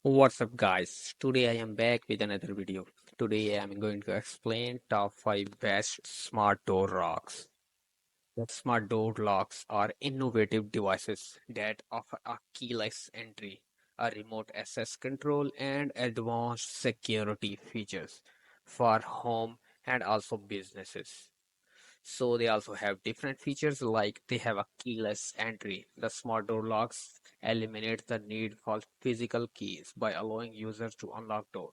What's up guys? Today I am back with another video. Today I am going to explain top 5 best smart door locks. The smart door locks are innovative devices that offer a keyless entry, a remote access control and advanced security features for home and also businesses. So they also have different features like they have a keyless entry. The smart door locks eliminate the need for physical keys by allowing users to unlock door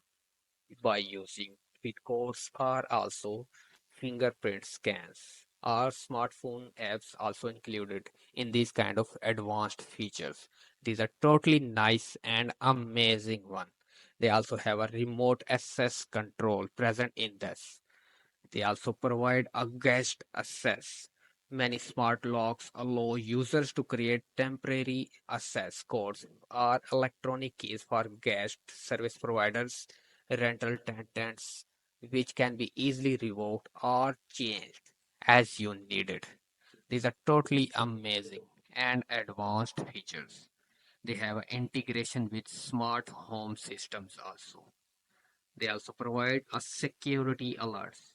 by using PIN codes or also fingerprint scans. Our smartphone apps also included in these kind of advanced features. These are totally nice and amazing one. They also have a remote access control present in this. They also provide a guest access. Many smart locks allow users to create temporary access codes or electronic keys for guest service providers, rental tenants, which can be easily revoked or changed as you need it. These are totally amazing and advanced features. They have an integration with smart home systems also. They also provide a security alerts.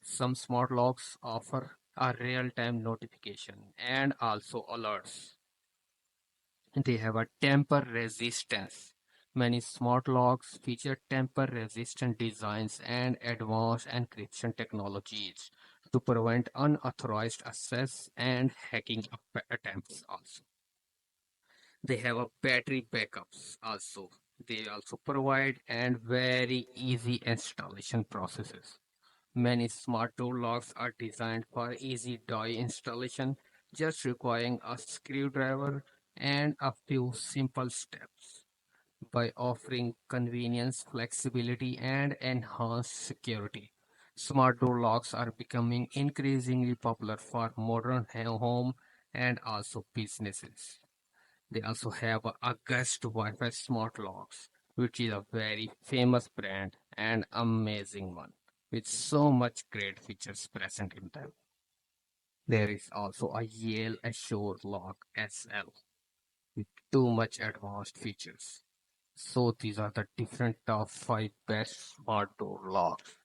Some smart locks offer a real-time notification and also alerts. They have a tamper resistance. Many smart locks feature tamper resistant designs and advanced encryption technologies to prevent unauthorized access and hacking attempts also. They have a battery backups also. They also provide and very easy installation processes. Many smart door locks are designed for easy DOI installation, just requiring a screwdriver and a few simple steps. By offering convenience, flexibility, and enhanced security, smart door locks are becoming increasingly popular for modern home and also businesses. They also have a August Wi-Fi smart locks, which is a very famous brand and amazing one, with so much great features present in them. There is also a Yale Assure Lock SL with too much advanced features. So these are the different top 5 best smart door locks.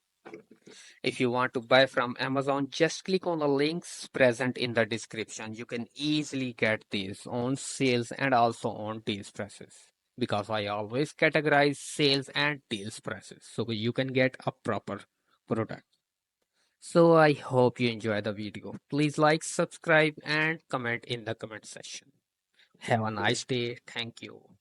If you want to buy from Amazon, just click on the links present in the description. You can easily get these on sales and also on deals prices because I always categorize sales and deals prices so you can get a proper product. So I hope you enjoy the video. Please like, subscribe and comment in the comment section. Have a nice day. Thank you.